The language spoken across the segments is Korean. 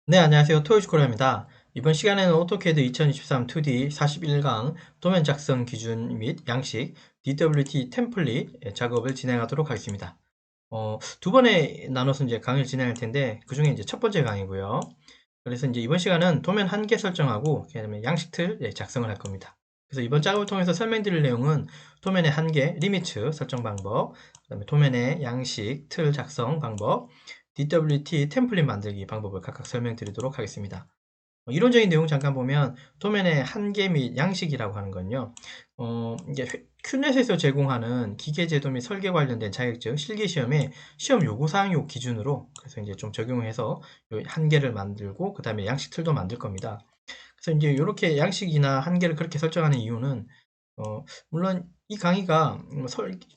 네, 안녕하세요. 토요스코리아입니다. 이번 시간에는 오토캐드 2023 2D 41강 도면 작성 기준 및 양식 DWT 템플릿 작업을 진행하도록 하겠습니다. 두 번에 나눠서 이제 강의를 진행할 텐데, 그 중에 이제 첫 번째 강의고요. 그래서 이제 이번 시간은 도면 한계 설정하고, 그다음에 양식 틀 작성을 할 겁니다. 그래서 이번 작업을 통해서 설명드릴 내용은 도면의 한계, 리미트 설정 방법, 그다음에 도면의 양식, 틀 작성 방법, DWT 템플릿 만들기 방법을 각각 설명드리도록 하겠습니다. 이론적인 내용 잠깐 보면 도면의 한계 및 양식이라고 하는 건요. 이게 큐넷에서 제공하는 기계제도 및 설계 관련된 자격증 실기시험에 시험 요구사항 기준으로 그래서 이제 좀 적용해서 요 한계를 만들고 그 다음에 양식 틀도 만들 겁니다. 그래서 이제 이렇게 양식이나 한계를 그렇게 설정하는 이유는 물론 이 강의가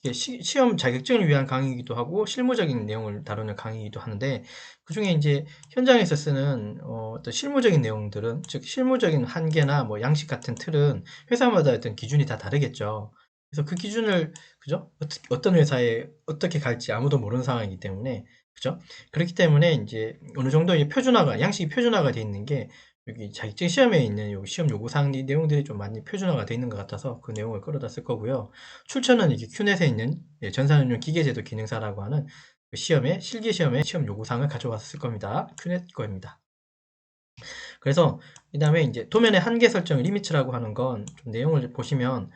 이게 시험 자격증을 위한 강의이기도 하고 실무적인 내용을 다루는 강의이기도 하는데 그 중에 이제 현장에서 쓰는 어떤 실무적인 내용들은 즉 실무적인 한계나 뭐 양식 같은 틀은 회사마다 어떤 기준이 다 다르겠죠. 그래서 그 기준을 그죠? 어떤 회사에 어떻게 갈지 아무도 모르는 상황이기 때문에 그죠? 그렇기 때문에 이제 어느 정도의 표준화가 양식이 표준화가 돼 있는 게 여기 자격증 시험에 있는 요 시험 요구사항 이 내용들이 좀 많이 표준화가 되어 있는 것 같아서 그 내용을 끌어다 쓸 거고요. 출처는 이게 큐넷에 있는 전산응용 기계제도 기능사라고 하는 그 시험에 실기 시험에 시험 요구사항을 가져와서 쓸 겁니다. 큐넷 거입니다. 그래서 그다음에 이제 도면의 한계 설정 리미츠라고 하는 건 좀 내용을 보시면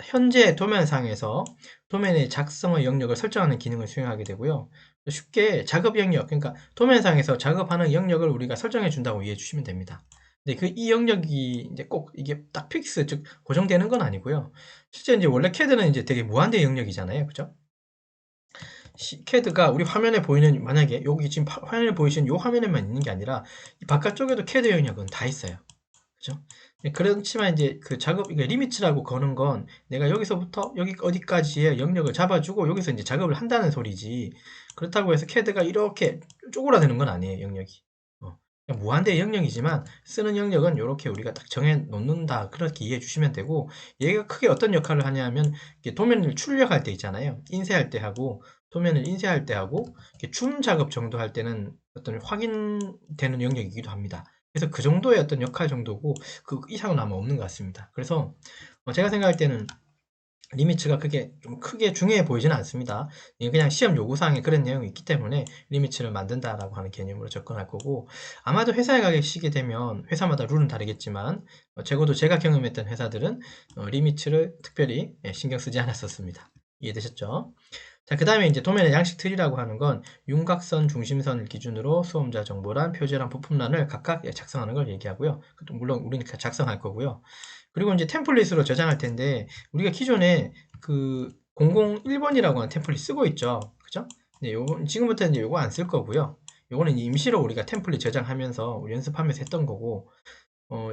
현재 도면상에서 도면의 작성의 영역을 설정하는 기능을 수행하게 되고요. 쉽게 작업 영역, 그러니까 도면상에서 작업하는 영역을 우리가 설정해 준다고 이해해 주시면 됩니다. 근데 그 이 영역이 이제 꼭 이게 딱 픽스, 즉 고정되는 건 아니고요. 실제 이제 원래 캐드는 이제 되게 무한대 영역이잖아요, 그죠? 캐드가 우리 화면에 보이는 만약에 여기 지금 화면에 보이시는 이 화면에만 있는 게 아니라 이 바깥쪽에도 캐드 영역은 다 있어요. 그죠? 그렇지만 이제 그 작업, 이게 리미츠라고 거는 건 내가 여기서부터 여기 어디까지의 영역을 잡아주고 여기서 이제 작업을 한다는 소리지. 그렇다고 해서 캐드가 이렇게 쪼그라드는 건 아니에요, 영역이. 그냥 무한대의 영역이지만 쓰는 영역은 이렇게 우리가 딱 정해 놓는다. 그렇게 이해해 주시면 되고, 얘가 크게 어떤 역할을 하냐면, 도면을 출력할 때 있잖아요. 인쇄할 때 하고, 도면을 인쇄할 때 하고, 줌 작업 정도 할 때는 어떤 확인되는 영역이기도 합니다. 그래서 그 정도의 어떤 역할 정도고 그 이상은 아마 없는 것 같습니다. 그래서 제가 생각할 때는 리미츠가 크게 좀 크게 중요해 보이지는 않습니다. 이게 그냥 시험 요구사항에 그런 내용이 있기 때문에 리미츠를 만든다라고 하는 개념으로 접근할 거고 아마도 회사에 가시게 되면 회사마다 룰은 다르겠지만 적어도 제가 경험했던 회사들은 리미츠를 특별히 신경 쓰지 않았었습니다. 이해되셨죠? 자, 그 다음에 이제 도면의 양식 틀이라고 하는 건 윤곽선, 중심선을 기준으로 수험자 정보란, 표제란, 부품란을 각각 작성하는 걸 얘기하고요. 물론 우리는 작성할 거고요. 그리고 이제 템플릿으로 저장할 텐데 우리가 기존에 그 001번이라고 하는 템플릿 쓰고 있죠. 그죠? 네, 지금부터 이제 요거 안 쓸 거고요. 요거는 임시로 우리가 템플릿 저장하면서 우리 연습하면서 했던 거고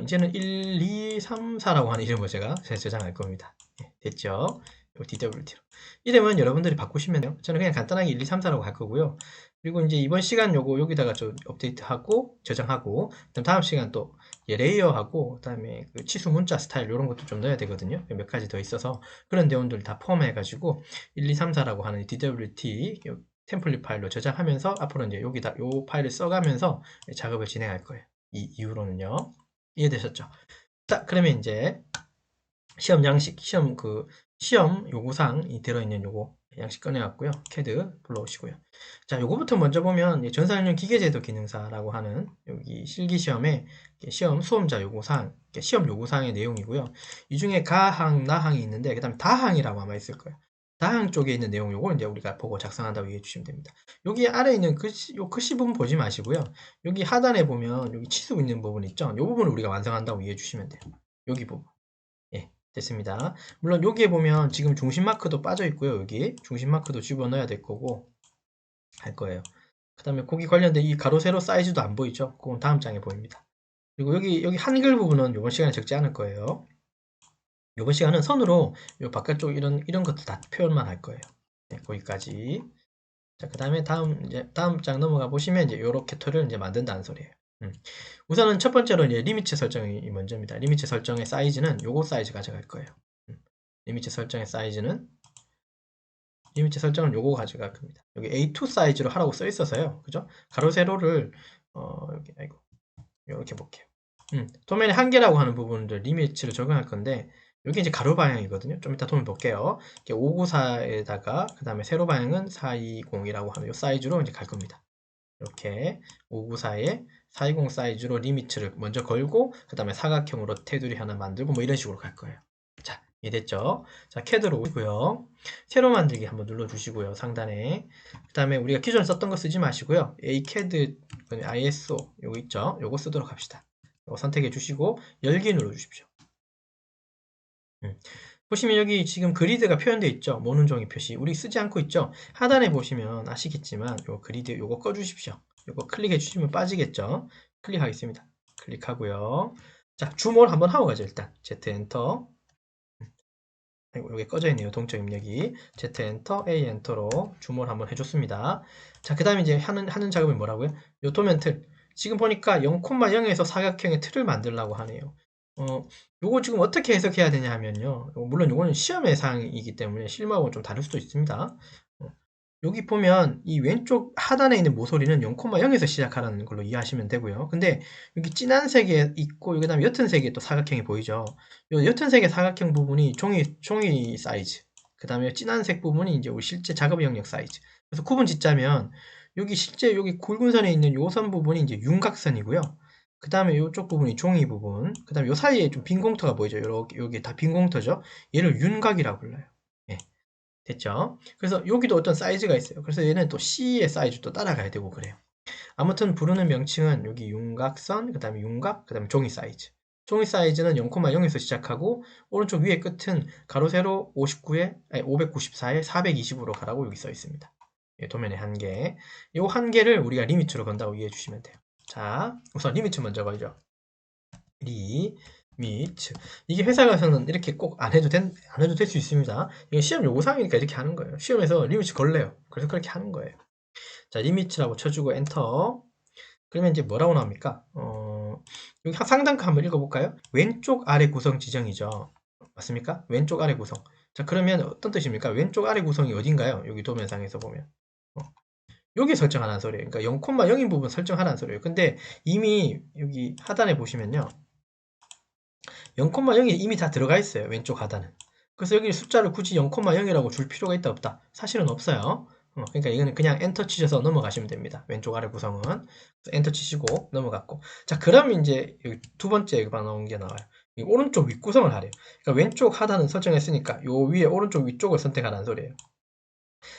이제는 1, 2, 3, 4라고 하는 이름을 제가 저장할 겁니다. 네, 됐죠? DWT로. 이름은 여러분들이 바꾸시면 돼요. 저는 그냥 간단하게 1, 2, 3, 4라고 할 거고요. 그리고 이제 이번 시간 요거 여기다가 좀 업데이트하고 저장하고 그다음 다음 시간 또 레이어하고 그다음에 그 치수 문자 스타일 이런 것도 좀 넣어야 되거든요. 몇 가지 더 있어서 그런 내용들 다 포함해 가지고 1, 2, 3, 4라고 하는 DWT 템플릿 파일로 저장하면서 앞으로 이제 여기다 요 파일을 써가면서 작업을 진행할 거예요. 이 이후로는요. 이해되셨죠? 자, 그러면 이제 시험 양식, 시험 요구사항이 들어있는 요거 양식 꺼내왔고요. 캐드 불러오시고요. 자, 요거부터 먼저 보면 전산용 기계제도 기능사라고 하는 여기 실기시험에 시험 수험자 요구사항, 시험 요구사항의 내용이고요. 이 중에 가항, 나항이 있는데 그다음 다항이라고 아마 있을 거예요. 다항 쪽에 있는 내용 요걸 이제 우리가 보고 작성한다고 이해해 주시면 됩니다. 여기 아래에 있는 요 글씨 부분 보지 마시고요. 여기 하단에 보면 여기 치수 있는 부분 있죠? 요 부분을 우리가 완성한다고 이해해 주시면 돼요. 여기 부분. 예, 됐습니다. 물론 여기에 보면 지금 중심 마크도 빠져 있고요. 여기 중심 마크도 집어넣어야 될 거고 할 거예요. 그 다음에 거기 관련된 이 가로 세로 사이즈도 안 보이죠? 그건 다음 장에 보입니다. 그리고 여기 한글 부분은 이번 시간에 적지 않을 거예요. 이번 시간은 선으로 요 바깥쪽 이런 것도 다 표현만 할 거예요. 네, 거기까지. 자, 그 다음에 다음 장 넘어가 보시면 이제 요렇게 툴을 이제 만든다는 소리예요. 우선은 첫 번째로 이제 리미트 설정이 먼저입니다. 리미트 설정의 사이즈는 요거 사이즈 가져갈 거예요. 리미트 설정의 사이즈는 리미트 설정은 요거 가져갈 겁니다. 여기 A2 사이즈로 하라고 써 있어서요. 그죠? 가로 세로를 여기 아이고 이렇게 볼게요. 도면의 한계라고 하는 부분들 리미트를 적용할 건데 여기 이제 가로 방향이거든요. 좀 이따 도면 볼게요. 594에다가 그 다음에 세로 방향은 420이라고 하는 이 사이즈로 이제 갈 겁니다. 이렇게 594에 420 사이즈로 리미트를 먼저 걸고 그 다음에 사각형으로 테두리 하나 만들고 뭐 이런 식으로 갈 거예요. 자, 이해됐죠? 자, CAD로 오시고요. 새로 만들기 한번 눌러주시고요. 상단에. 그 다음에 우리가 기존에 썼던 거 쓰지 마시고요. ACAD, ISO 요거 있죠? 요거 쓰도록 합시다. 요거 선택해 주시고 열기 눌러주십시오. 보시면 여기 지금 그리드가 표현되어 있죠? 모는 종이 표시. 우리 쓰지 않고 있죠? 하단에 보시면 아시겠지만 요 그리드 요거 꺼주십시오. 요거 클릭해 주시면 빠지겠죠? 클릭하겠습니다. 클릭하고요. 자, 줌올 한번 하고 가죠. 일단 Z 엔터. 여기 꺼져 있네요. 동적 입력이. Z 엔터, A 엔터로 줌올 한번 해줬습니다. 자, 그 다음에 이제 하는 작업이 뭐라고요? 요 도면 틀. 지금 보니까 0,0에서 사각형의 틀을 만들라고 하네요. 요거 지금 어떻게 해석해야 되냐 하면요. 물론 요거는 시험 예상이기 때문에 실무하고는 좀 다를 수도 있습니다. 여기 보면 이 왼쪽 하단에 있는 모서리는 0,0에서 시작하라는 걸로 이해하시면 되고요. 근데 여기 진한 색에 있고 그 다음에 옅은 색에 또 사각형이 보이죠. 이 옅은 색의 사각형 부분이 종이 사이즈, 그 다음에 진한 색 부분이 이제 우리 실제 작업 영역 사이즈. 그래서 구분 짓자면 여기 실제 여기 굵은 선에 있는 요 선 부분이 이제 윤곽선이고요. 그 다음에 이쪽 부분이 종이 부분, 그 다음에 요 사이에 좀 빈 공터가 보이죠. 요렇게 여기 다 빈 공터죠. 얘를 윤곽이라고 불러요. 예. 됐죠? 그래서 여기도 어떤 사이즈가 있어요. 그래서 얘는 또 C의 사이즈도 따라가야 되고 그래요. 아무튼 부르는 명칭은 여기 윤곽선, 그 다음에 윤곽, 그 다음에 종이 사이즈. 종이 사이즈는 0,0에서 시작하고 오른쪽 위에 끝은 가로 세로 594에 420으로 가라고 여기 써 있습니다. 도면의 한계. 이 한계를 우리가 리미트로 건다고 이해해 주시면 돼요. 자, 우선 리미트 먼저 걸죠. 리미트. 이게 회사 가서는 이렇게 꼭 안 해도 될 수 있습니다. 이게 시험 요구사항이니까 이렇게 하는 거예요. 시험에서 리미트 걸래요. 그래서 그렇게 하는 거예요. 자, 리미트라고 쳐주고 엔터. 그러면 이제 뭐라고 나옵니까? 여기 상단칸 한번 읽어볼까요? 왼쪽 아래 구성 지정이죠. 맞습니까? 왼쪽 아래 구성. 자, 그러면 어떤 뜻입니까? 왼쪽 아래 구성이 어딘가요? 여기 도면상에서 보면. 여기 설정하라는 소리예요. 그러니까 0,0인 부분 설정하라는 소리예요. 근데 이미 여기 하단에 보시면요. 0,0이 이미 다 들어가 있어요. 왼쪽 하단은. 그래서 여기 숫자를 굳이 0,0이라고 줄 필요가 있다 없다? 사실은 없어요. 그러니까 이거는 그냥 엔터 치셔서 넘어가시면 됩니다. 왼쪽 아래 구성은. 엔터 치시고 넘어갔고. 자, 그럼 이제 여기 두 번째 나온 게 나와요. 이 오른쪽 윗구성을 하래요. 그러니까 왼쪽 하단은 설정했으니까 요 위에 오른쪽 위쪽을 선택하라는 소리예요.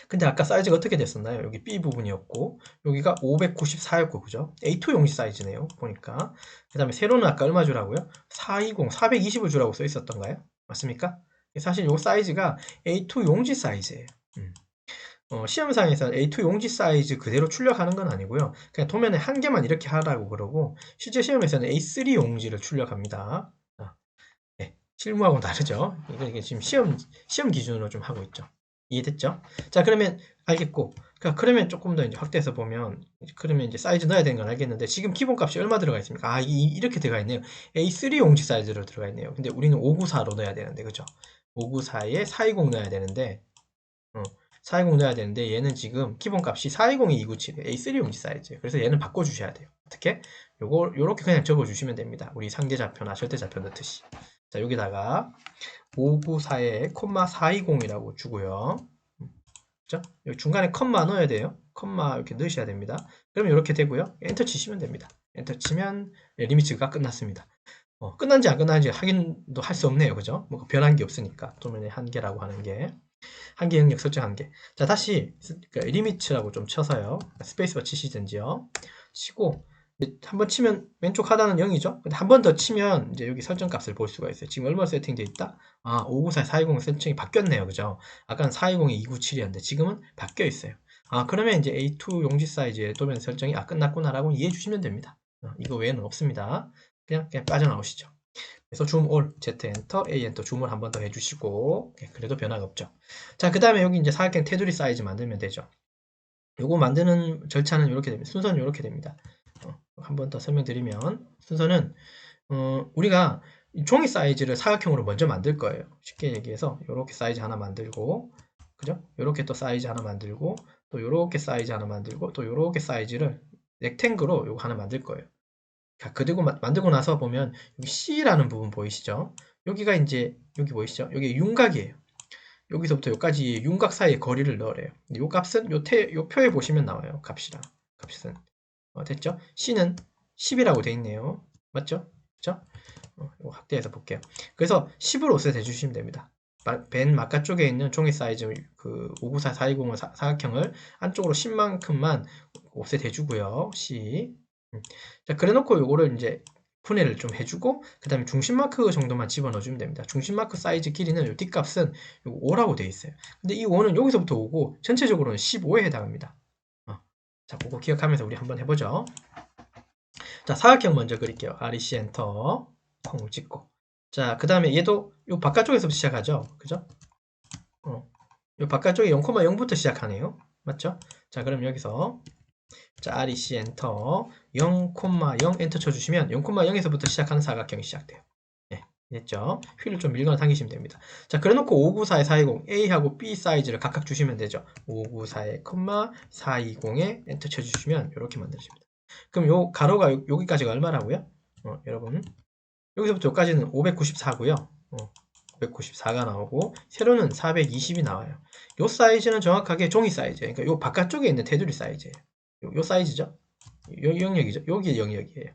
근데 아까 사이즈가 어떻게 됐었나요? 여기 B 부분이었고 여기가 594였고 그죠? A2 용지 사이즈네요. 보니까. 그 다음에 세로는 아까 얼마 주라고요? 420, 420을 주라고 써 있었던가요? 맞습니까? 사실 요 사이즈가 A2 용지 사이즈예요. 시험상에서 A2 용지 사이즈 그대로 출력하는 건 아니고요. 그냥 도면에 한 개만 이렇게 하라고 그러고 실제 시험에서는 A3 용지를 출력합니다. 네, 실무하고는 다르죠. 이게 지금 시험 기준으로 좀 하고 있죠. 이해됐죠? 자, 그러면 알겠고, 그러면 조금 더 이제 확대해서 보면, 그러면 이제 사이즈 넣어야 되는 건 알겠는데, 지금 기본값이 얼마 들어가 있습니까? 아, 이렇게 들어가 있네요. A3 용지 사이즈로 들어가 있네요. 근데 우리는 594로 넣어야 되는데, 그죠? 594에 420 넣어야 되는데, 420 넣어야 되는데, 얘는 지금 기본값이 420이 297, A3 용지 사이즈. 그래서 얘는 바꿔주셔야 돼요. 어떻게? 요렇게 그냥 적어주시면 됩니다. 우리 상대좌표나 절대좌표 넣듯이. 자, 여기다가, 594에 콤마 420이라고 주고요. 그죠? 여기 중간에 컴마 넣어야 돼요. 컴마 이렇게 넣으셔야 됩니다. 그러면 이렇게 되고요. 엔터 치시면 됩니다. 엔터 치면 리미트가 끝났습니다. 끝난지 안 끝난지 확인도 할 수 없네요. 그죠? 뭐 변한 게 없으니까. 도면의 한계라고 하는 게. 한계 영역 설정 한계. 자, 다시 리미트라고 좀 쳐서요. 스페이스바 치시든지요. 치고 한번 치면 왼쪽 하단은 0이죠. 근데 한 번 더 치면 이제 여기 설정 값을 볼 수가 있어요. 지금 얼마 세팅되어 있다? 아, 594, 420 설정이 바뀌었네요. 그죠? 아까는 420이 297이었는데 지금은 바뀌어 있어요. 아, 그러면 이제 A2 용지 사이즈의 도면 설정이 끝났구나라고 이해해 주시면 됩니다. 이거 외에는 없습니다. 그냥 빠져나오시죠. 그래서 줌 올, Z 엔터, A 엔터 줌을 한 번 더 해주시고 그래도 변화가 없죠. 자, 그 다음에 여기 이제 사각형 테두리 사이즈 만들면 되죠. 요거 만드는 절차는 이렇게 됩니다. 순서는 이렇게 됩니다. 한 번 더 설명드리면 순서는 우리가 종이 사이즈를 사각형으로 먼저 만들 거예요. 쉽게 얘기해서 이렇게 사이즈 하나 만들고 그죠? 이렇게 또 사이즈 하나 만들고 또 이렇게 사이즈 하나 만들고 또 이렇게 사이즈를 렉탱글로 요거 하나 만들 거예요. 그리고 만들고 나서 보면 여기 C라는 부분 보이시죠? 여기가 이제 여기 보이시죠? 여기 윤곽이에요. 여기서부터 여기까지 윤곽 사이에 거리를 넣으래요. 요 값은 요 표에 보시면 나와요. 값은 됐죠? C는 10이라고 돼 있네요. 맞죠? 그죠? 이거 확대해서 볼게요. 그래서 10으로 옵셋 해주시면 됩니다. 맨 바깥 쪽에 있는 종이 사이즈 그 594, 420 사각형을 안쪽으로 10만큼만 옵셋 해주고요. C. 자, 그래놓고 요거를 이제 분해를 좀 해주고 그 다음에 중심 마크 정도만 집어넣어주면 됩니다. 중심 마크 사이즈 길이는 요 뒷값은 요 5라고 되어 있어요. 근데 이 5는 여기서부터 오고 전체적으로는 15에 해당합니다. 자, 그거 기억하면서 우리 한번 해보죠. 자, 사각형 먼저 그릴게요. REC 엔터 콩 찍고 자, 그 다음에 얘도 요 바깥쪽에서부터 시작하죠. 그죠? 요 바깥쪽에 0,0부터 시작하네요. 맞죠? 자, 그럼 여기서 자, REC 엔터 0,0 엔터 쳐주시면 0,0에서부터 시작하는 사각형이 시작돼요. 네, 됐죠? 휠을 좀 밀거나 당기시면 됩니다. 자, 그래놓고 594에 420 A하고 B 사이즈를 각각 주시면 되죠. 594에 420에 엔터 쳐주시면 이렇게 만들어집니다. 그럼 요 가로가 여기까지가 얼마라고요? 여러분 여기서부터 여기까지는 594고요. 594가 나오고 세로는 420이 나와요. 요 사이즈는 정확하게 종이 사이즈예요. 그러니까 요 바깥쪽에 있는 테두리 사이즈예요. 요 사이즈죠. 요 영역이죠. 여기 영역이에요.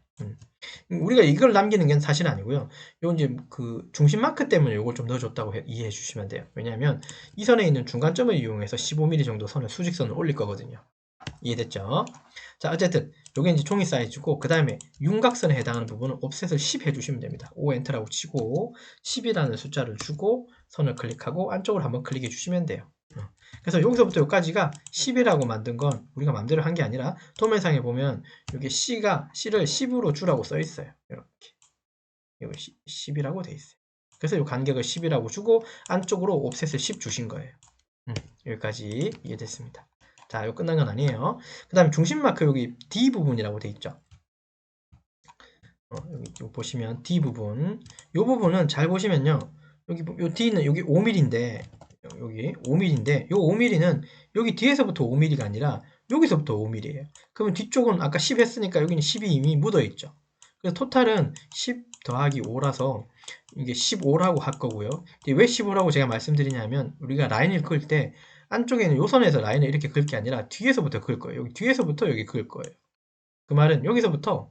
우리가 이걸 남기는 게 사실 아니고요. 요 이제 그 중심 마크 때문에 요걸 좀 넣어줬다고 이해해 주시면 돼요. 왜냐하면 이 선에 있는 중간점을 이용해서 15mm 정도 선을 수직선을 올릴 거거든요. 이해됐죠? 자, 어쨌든 요게 이제 종이 사이즈고 그 다음에 윤곽선에 해당하는 부분은 옵셋을 10 해주시면 됩니다. O 엔터라고 치고 10이라는 숫자를 주고 선을 클릭하고 안쪽으로 한번 클릭해 주시면 돼요. 그래서 여기서부터 여기까지가 10이라고 만든 건 우리가 마음대로 한 게 아니라 도면상에 보면 여기 C를 10으로 주라고 써 있어요. 이렇게 여기 10이라고 돼 있어요. 그래서 이 간격을 10이라고 주고 안쪽으로 옵셋을 10 주신 거예요. 여기까지 이해됐습니다. 자, 이거 끝난 건 아니에요. 그 다음에 중심 마크 여기 D 부분이라고 돼 있죠. 여기 보시면 D 부분. 이 부분은 잘 보시면요. 여기 요 D는 여기 5mm인데 여기 5mm인데 요 5mm는 여기 뒤에서부터 5mm가 아니라 여기서부터 5mm예요. 그러면 뒤쪽은 아까 10 했으니까 여기는 10이 이미 묻어 있죠. 그래서 토탈은 10 더하기 5라서 이게 15라고 할 거고요. 왜 15라고 제가 말씀드리냐면 우리가 라인을 그을 때 안쪽에는 요 선에서 라인을 이렇게 그을 게 아니라 뒤에서부터 그을 거예요. 여기 뒤에서부터 여기 그을 거예요. 그 말은 여기서부터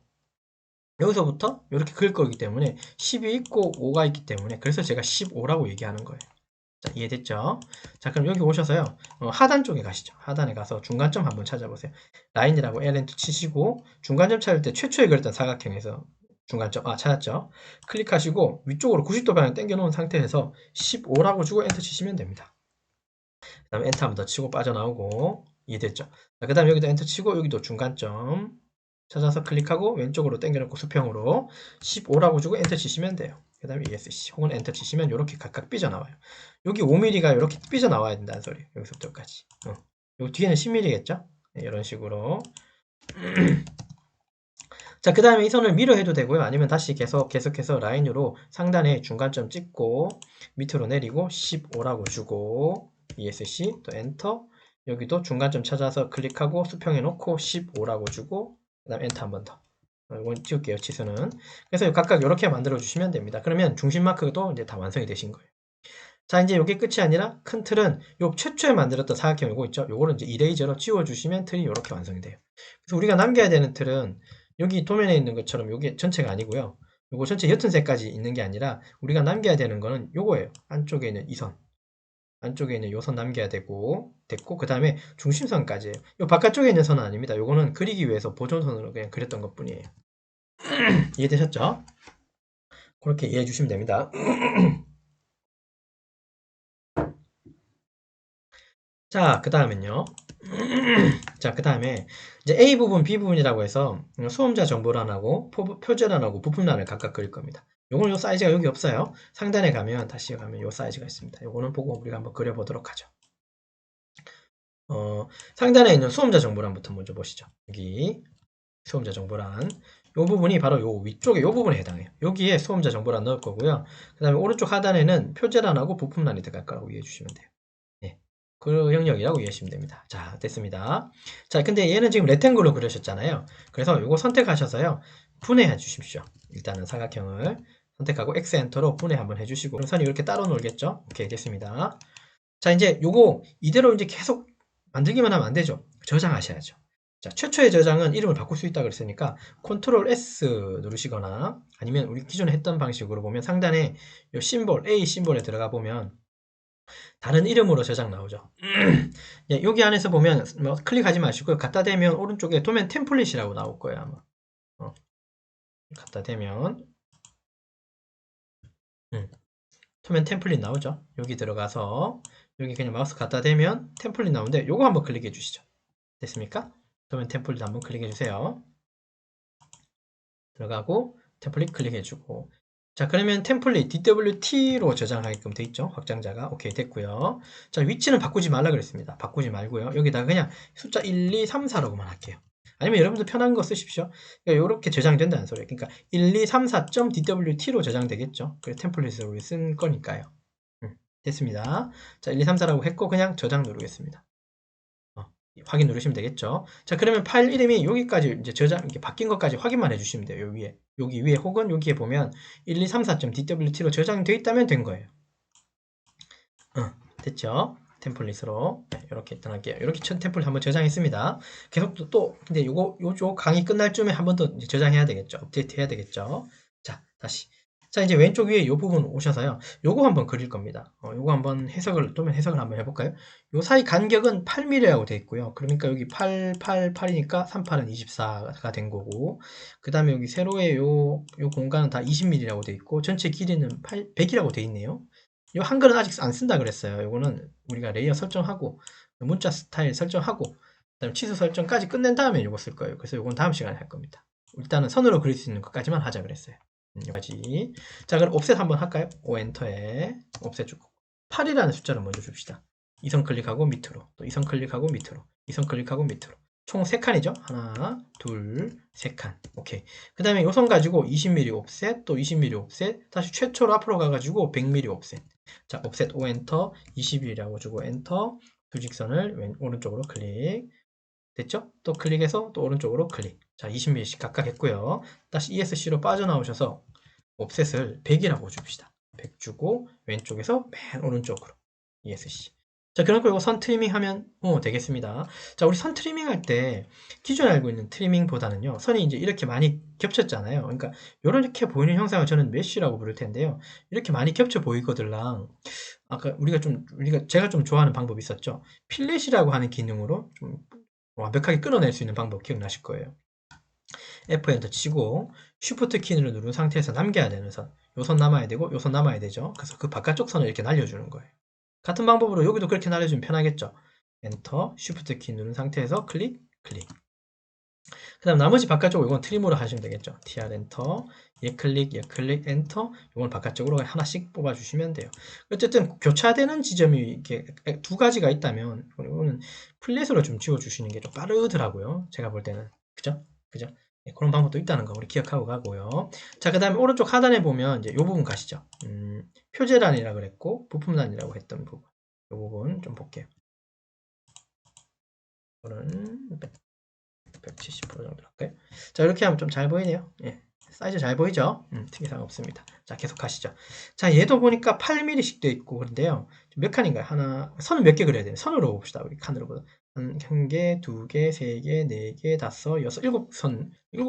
이렇게 그을 거기 때문에 10이 있고 5가 있기 때문에 그래서 제가 15라고 얘기하는 거예요. 자, 이해됐죠? 자, 그럼 여기 오셔서요. 하단 쪽에 가시죠. 하단에 가서 중간점 한번 찾아보세요. 라인이라고 L엔터 치시고 중간점 찾을 때 최초에 그렸던 사각형에서 중간점 찾았죠? 클릭하시고 위쪽으로 90도 방향 당겨 놓은 상태에서 15라고 주고 엔터 치시면 됩니다. 그 다음에 엔터 한번 더 치고 빠져나오고 이해됐죠? 그 다음에 여기도 엔터 치고 여기도 중간점 찾아서 클릭하고 왼쪽으로 당겨놓고 수평으로 15라고 주고 엔터 치시면 돼요. 그 다음에 ESC 혹은 엔터 치시면 이렇게 각각 삐져나와요. 여기 5mm가 이렇게 삐져나와야 된다는 소리예요. 여기서부터 여기까지. 여기 뒤에는 10mm겠죠? 네, 이런 식으로 자, 그 다음에 이 선을 밀어 해도 되고요. 아니면 다시 계속해서 라인으로 상단에 중간점 찍고 밑으로 내리고 15라고 주고 ESC 또 엔터 여기도 중간점 찾아서 클릭하고 수평해 놓고 15라고 주고 그 다음 엔터 한 번 더. 이건 띄울게요. 치수는. 그래서 각각 이렇게 만들어 주시면 됩니다. 그러면 중심 마크도 이제 다 완성이 되신 거예요. 자, 이제 이게 끝이 아니라 큰 틀은 요 최초에 만들었던 사각형 이거 있죠? 요거를 이제 이레이저로 지워주시면 틀이 이렇게 완성이 돼요. 그래서 우리가 남겨야 되는 틀은 여기 도면에 있는 것처럼 요게 전체가 아니고요. 요거 전체 옅은 색까지 있는 게 아니라 우리가 남겨야 되는 거는 요거예요. 안쪽에 있는 이 선. 안쪽에 있는 요 선 남겨야 됐고 그 다음에 중심선까지예요. 요 바깥쪽에 있는 선은 아닙니다. 요거는 그리기 위해서 보존선으로 그냥 그렸던 것 뿐이에요. 이해되셨죠? 그렇게 이해해 주시면 됩니다. 자, 그 다음엔요. 자, 그 다음에 이제 A 부분, B 부분이라고 해서 수험자 정보란하고 표제란하고 부품란을 각각 그릴 겁니다. 요거는 요 사이즈가 여기 없어요. 상단에 가면 다시 가면 요 사이즈가 있습니다. 요거는 보고 우리가 한번 그려보도록 하죠. 상단에 있는 수험자 정보란부터 먼저 보시죠. 여기 수험자 정보란 요 부분이 바로 요 위쪽에 요 부분에 해당해요. 여기에 수험자 정보란 넣을 거고요. 그 다음에 오른쪽 하단에는 표제란하고 부품란이 들어갈 거라고 이해해 주시면 돼요. 네. 그 영역이라고 이해하시면 됩니다. 자, 됐습니다. 자, 근데 얘는 지금 레탱글로 그려셨잖아요. 그래서 이거 선택하셔서요. 분해해 주십시오. 일단은 사각형을 선택하고 X 엔터로 분해 한번 해주시고 선이 이렇게 따로 놀겠죠? 오케이, 됐습니다. 자, 이제 요거 이대로 이제 계속 만들기만 하면 안 되죠. 저장하셔야죠. 자, 최초의 저장은 이름을 바꿀 수 있다 그랬으니까 컨트롤 S 누르시거나 아니면 우리 기존에 했던 방식으로 보면 상단에 요 심볼 A 심볼에 들어가 보면 다른 이름으로 저장 나오죠. 예, 여기 안에서 보면 뭐 클릭하지 마시고요. 갖다 대면 오른쪽에 도면 템플릿이라고 나올 거예요, 아마. 갖다 대면 도면 템플릿 나오죠. 여기 들어가서 여기 그냥 마우스 갖다 대면 템플릿 나오는데 요거 한번 클릭해 주시죠. 됐습니까? 도면 템플릿 한번 클릭해 주세요. 들어가고 템플릿 클릭해 주고 자, 그러면 템플릿 DWT로 저장하게끔 돼 있죠. 확장자가. 오케이, 됐고요. 자, 위치는 바꾸지 말라 그랬습니다. 바꾸지 말고요. 여기다가 그냥 숫자 1, 2, 3, 4라고만 할게요. 아니면 여러분들 편한 거 쓰십시오. 그러니까 이렇게 저장된다는 소리예요. 그러니까 1, 2, 3, 4.dwt로 저장되겠죠. 그래서 템플릿을 우리 쓴 거니까요. 됐습니다. 자, 1, 2, 3, 4라고 했고 그냥 저장 누르겠습니다. 확인 누르시면 되겠죠. 자, 그러면 파일 이름이 여기까지 이제 저장, 이렇게 바뀐 것까지 확인만 해주시면 돼요. 여기 위에 혹은 여기에 보면 1234.dwt로 저장이 되어 있다면 된 거예요. 됐죠? 템플릿으로 이렇게 떠날게요. 이렇게 첫 템플릿 한번 저장했습니다. 계속 또 근데 요쪽 강의 끝날 쯤에 한 번 더 저장해야 되겠죠. 업데이트 해야 되겠죠. 자, 다시. 자, 이제 왼쪽 위에 이 부분 오셔서요. 요거 한번 그릴 겁니다. 요거 한번 도면 해석을 한번 해볼까요? 요 사이 간격은 8mm라고 되어 있고요. 그러니까 여기 8이니까 38은 24가 된 거고, 그 다음에 여기 세로의 요 공간은 다 20mm라고 되어 있고, 전체 길이는 100이라고 되어 있네요. 요 한글은 아직 안 쓴다 그랬어요. 요거는 우리가 레이어 설정하고, 문자 스타일 설정하고, 그다음에 치수 설정까지 끝낸 다음에 요거 쓸 거예요. 그래서 요건 다음 시간에 할 겁니다. 일단은 선으로 그릴 수 있는 것까지만 하자 그랬어요. 여기까지. 자, 그럼 옵셋 한번 할까요? O 엔터에 옵셋 주고 8이라는 숫자를 먼저 줍시다. 2선 클릭하고 밑으로, 또 2선 클릭하고 밑으로, 2선 클릭하고 밑으로. 총 3칸이죠? 하나, 둘, 3칸. 오케이. 그 다음에 요 선 가지고 20mm 옵셋, 또 20mm 옵셋, 다시 최초로 앞으로 가가지고 100mm 옵셋. 자, 옵셋 O 엔터 20mm라고 주고 엔터, 두 직선을 오른쪽으로 클릭. 됐죠? 또 클릭해서 또 오른쪽으로 클릭. 자, 20mm씩 각각 했고요. 다시 ESC로 빠져나오셔서 옵셋을 100이라고 줍시다. 100 주고 왼쪽에서 맨 오른쪽으로 ESC. 자, 그러니까 이거 선 트리밍 하면 되겠습니다. 자, 우리 선 트리밍 할 때 기존에 알고 있는 트리밍보다는요. 선이 이제 이렇게 많이 겹쳤잖아요. 그러니까 이렇게 보이는 형상을 저는 메쉬라고 부를 텐데요. 이렇게 많이 겹쳐 보이거들랑 아까 제가 좀 좋아하는 방법이 있었죠. 필렛이라고 하는 기능으로 좀 완벽하게 끊어낼 수 있는 방법 기억나실 거예요. F 엔터 치고 Shift 키를 누른 상태에서 남겨야 되는 선. 요 선 남아야 되고 요 선 남아야 되죠. 그래서 그 바깥쪽 선을 이렇게 날려주는 거예요. 같은 방법으로 여기도 그렇게 날려주면 편하겠죠. 엔터, Shift 키 누른 상태에서 클릭, 클릭. 그 다음 나머지 바깥쪽 이건 트림으로 하시면 되겠죠. TR 엔터, 얘 클릭, 엔터. 이건 바깥쪽으로 하나씩 뽑아주시면 돼요. 어쨌든 교차되는 지점이 이렇게 두 가지가 있다면 이거는 플랫으로 좀 지워주시는 게 좀 빠르더라고요. 제가 볼 때는. 그죠? 네, 그런 방법도 있다는 거 우리 기억하고 가고요. 자, 그 다음에 오른쪽 하단에 보면 이제 이 부분 가시죠. 표제란이라 그랬고 부품란이라고 했던 부분. 이 부분 좀 볼게요. 이거는 170% 정도 할까요? 자, 이렇게 하면 좀 잘 보이네요. 예. 사이즈 잘 보이죠? 특이사항 없습니다. 자, 계속 가시죠. 자, 얘도 보니까 8mm씩 되어 있고 그런데요. 몇 칸인가요? 선을 몇 개 그려야 돼요? 선으로 봅시다. 우리 칸으로 보자. 한 개, 두 개, 세 개, 네 개, 다섯, 여섯, 일곱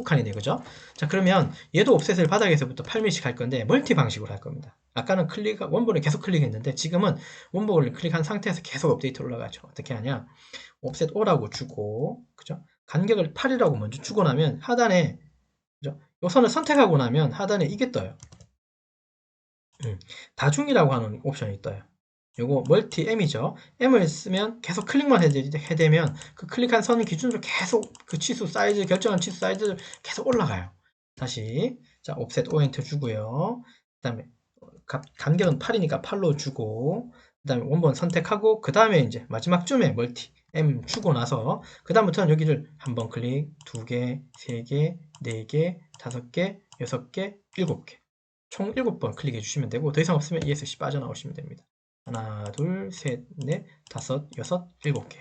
칸이네요. 그죠? 자, 그러면 얘도 옵셋을 바닥에서부터 8mm씩 할 건데 멀티 방식으로 할 겁니다. 아까는 원본을 계속 클릭했는데 지금은 원본을 클릭한 상태에서 계속 업데이트 올라가죠. 어떻게 하냐? 옵셋 O라고 주고, 그죠? 간격을 8이라고 먼저 주고 나면 하단에, 그죠? 요 선을 선택하고 나면 하단에 이게 떠요. 다중이라고 하는 옵션이 떠요. 요거 멀티 M이죠. M을 쓰면 계속 클릭만 해대면 그 클릭한 선 기준으로 계속 그 결정한 치수 사이즈를 계속 올라가요. 다시 자, 옵셋 오엔터 주고요. 그 다음에 간격은 8이니까 8로 주고 그 다음에 원본 선택하고 그 다음에 이제 마지막 쯤에 멀티 M 주고 나서 그 다음부터는 여기를 한 번 클릭, 2개, 3개, 4개, 5개, 6개, 7개 총 7번 클릭해 주시면 되고 더 이상 없으면 ESC 빠져나오시면 됩니다. 하나, 둘, 셋, 넷, 다섯, 여섯, 일곱 개.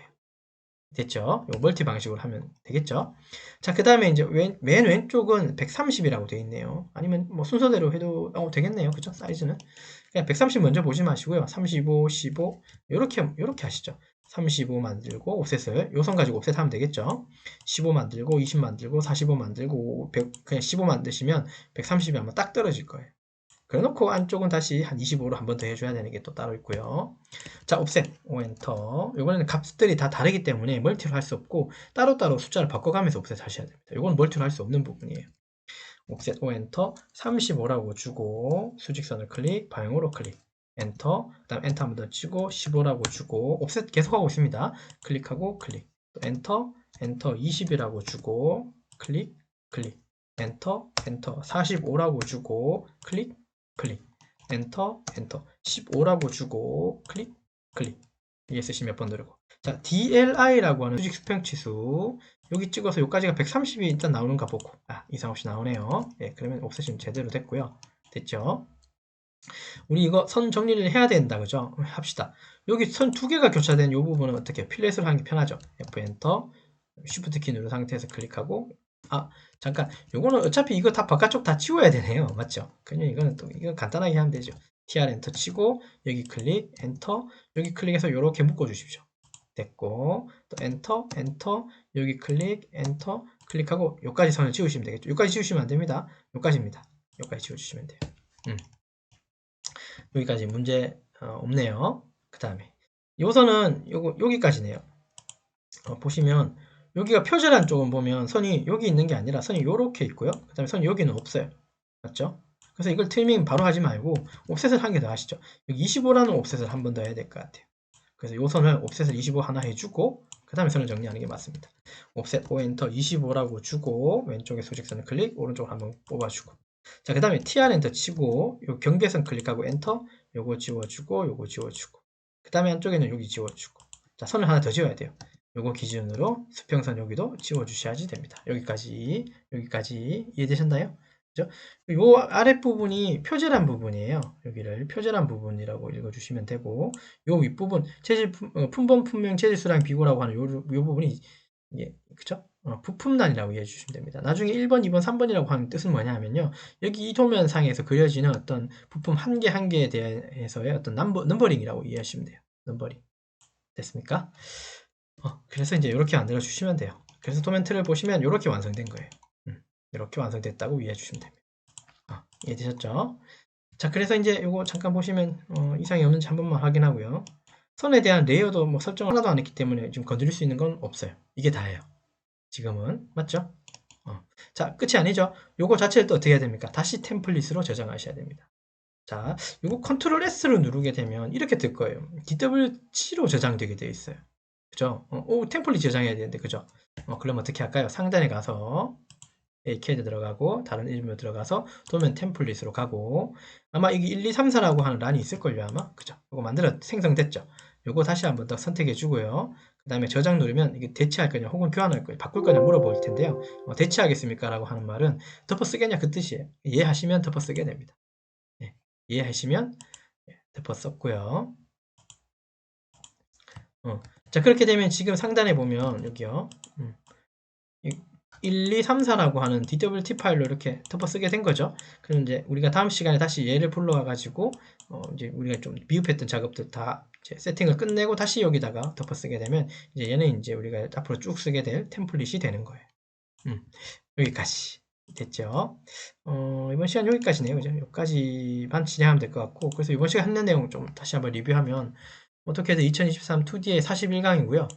됐죠? 요 멀티 방식으로 하면 되겠죠? 자, 그 다음에 이제 맨 왼쪽은 130이라고 되어 있네요. 아니면 뭐 순서대로 해도 되겠네요. 그죠? 사이즈는. 그냥 130 먼저 보지 마시고요. 35, 15, 요렇게 하시죠. 35 만들고, 옵셋을, 요 선 가지고 옵셋 하면 되겠죠? 15 만들고, 20 만들고, 45 만들고, 100, 그냥 15 만드시면 130이 아마 딱 떨어질 거예요. 그래놓고 안쪽은 다시 한 25로 한 번 더 해줘야 되는 게 또 따로 있고요. 자, 옵셋, 오 엔터. 이거는 값들이 다 다르기 때문에 멀티로 할 수 없고 따로따로 숫자를 바꿔가면서 옵셋 하셔야 됩니다. 이건 멀티로 할 수 없는 부분이에요. 옵셋, 오 엔터, 35라고 주고 수직선을 클릭, 방향으로 클릭, 엔터, 그 다음 엔터 한 번 더 치고 15라고 주고 옵셋 계속하고 있습니다. 클릭하고 클릭, 또 엔터, 엔터 20이라고 주고 클릭, 클릭, 엔터, 엔터 45라고 주고 클릭, 클릭, 엔터, 엔터 15라고 주고 클릭, 클릭. ESC 몇 번 누르고. 자, DLI라고 하는 수직 수평 치수. 여기 찍어서 여기까지가 130이 일단 나오는가 보고. 이상 없이 나오네요. 예, 그러면 옵셋이 제대로 됐고요. 됐죠? 우리 이거 선 정리를 해야 된다. 그죠? 합시다. 여기 선 두 개가 교차된 이 부분은 어떻게 필렛으로 하는 게 편하죠? F 엔터, Shift 키 누른 상태에서 클릭하고 잠깐, 요거는 어차피 이거 다 바깥쪽 다 치워야 되네요. 맞죠? 그냥 이거는 또 이거 간단하게 하면 되죠. TR 엔터 치고 여기 클릭, 엔터, 여기 클릭해서 이렇게 묶어 주십시오. 됐고, 또 엔터, 엔터, 여기 클릭, 엔터, 클릭하고 여기까지 선을 지우시면 되겠죠. 여기까지 지우시면 안 됩니다. 여기까지입니다. 여기까지 지워주시면 돼요. 여기까지 문제 없네요. 그 다음에 요 선은 여기까지네요. 보시면 여기가 표절한 쪽은 보면 선이 여기 있는 게 아니라 선이 요렇게 있고요. 그 다음에 선이 여기는 없어요. 맞죠? 그래서 이걸 트리밍 바로 하지 말고 옵셋을 한 개 더 하시죠. 여기 25라는 옵셋을 한 번 더 해야 될 것 같아요. 그래서 요 선을 옵셋을 25 하나 해주고 그 다음에 선을 정리하는 게 맞습니다. 옵셋 O 엔터 25라고 주고 왼쪽에 수직선을 클릭, 오른쪽으로 한번 뽑아주고, 자, 그 다음에 TR 엔터 치고 요 경계선 클릭하고 엔터, 요거 지워주고 요거 지워주고, 그 다음에 안쪽에는 여기 지워주고, 자, 선을 하나 더 지워야 돼요. 요거 기준으로 수평선 여기도 지워주셔야지 됩니다. 여기까지 이해되셨나요? 그죠? 요 아랫부분이 표절한 부분이에요. 여기를 표절한 부분이라고 읽어주시면 되고, 요 윗부분 품번 품명 체질수랑 비고라고 하는 요 부분이 그죠? 부품란이라고 이해해 주시면 됩니다. 나중에 1번, 2번, 3번이라고 하는 뜻은 뭐냐 하면요, 여기 이 도면상에서 그려지는 어떤 부품 한 개 한 개에 대해서의 어떤 넘버링이라고 이해하시면 돼요. 넘버링. 됐습니까? 그래서 이제 이렇게 만들어 주시면 돼요. 그래서 도면트를 보시면 이렇게 완성된 거예요. 이렇게 완성됐다고 이해해 주시면 됩니다. 이해되셨죠? 자, 그래서 이제 이거 잠깐 보시면 이상이 없는지 한 번만 확인하고요. 선에 대한 레이어도 뭐 설정 하나도 안 했기 때문에 지금 건드릴 수 있는 건 없어요. 이게 다예요. 지금은 맞죠? 자, 끝이 아니죠. 요거 자체를 또 어떻게 해야 됩니까? 다시 템플릿으로 저장하셔야 됩니다. 자, 요거 컨트롤 S로 누르게 되면 이렇게 뜰 거예요. DWC로 저장되게 되어 있어요. 그죠? 템플릿 저장해야 되는데, 그죠? 그럼 어떻게 할까요? 상단에 가서 ACAD 들어가고 다른 일면 들어가서 도면 템플릿으로 가고, 아마 이게 1, 2, 3, 4라고 하는 란이 있을걸요 아마. 그죠? 이거 생성됐죠? 요거 다시 한번 더 선택해 주고요. 그 다음에 저장 누르면 이게 대체할 거냐 혹은 교환할 거냐 바꿀 거냐 물어볼 텐데요. 대체하겠습니까? 라고 하는 말은 덮어 쓰겠냐 그 뜻이에요. 이해하시면 덮어 쓰게 됩니다. 이해하시면 덮어 썼고요. 자, 그렇게 되면 지금 상단에 보면 여기요. 1, 2, 3, 4라고 하는 DWT 파일로 이렇게 덮어 쓰게 된 거죠. 그럼 이제 우리가 다음 시간에 다시 얘를 불러와 가지고 이제 우리가 좀 미흡했던 작업들 다 이제 세팅을 끝내고 다시 여기다가 덮어 쓰게 되면 이제 얘는 이제 우리가 앞으로 쭉 쓰게 될 템플릿이 되는 거예요. 여기까지 됐죠. 이번 시간 여기까지네요. 그죠? 여기까지만 진행하면 될 것 같고, 그래서 이번 시간 했는 내용 좀 다시 한번 리뷰하면 어떻게든 2023 2D의 41강이고요.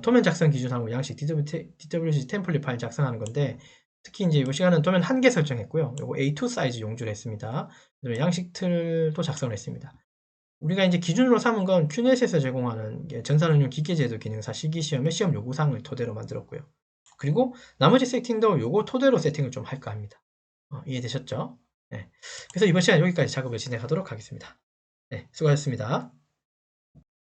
도면 작성 기준하고 양식 DWG 템플릿 파일 작성하는 건데, 특히 이제 이 시간은 도면 한 개 설정했고요. 요거 A2 사이즈 용주를 했습니다. 그다음에 양식 틀도 작성을 했습니다. 우리가 이제 기준으로 삼은 건 큐넷에서 제공하는 전산응용 기계제도 기능사 실기시험의 시험 요구사항을 토대로 만들었고요. 그리고 나머지 세팅도 요거 토대로 세팅을 좀 할까 합니다. 이해되셨죠? 네. 그래서 이번 시간 여기까지 작업을 진행하도록 하겠습니다. 네, 수고하셨습니다.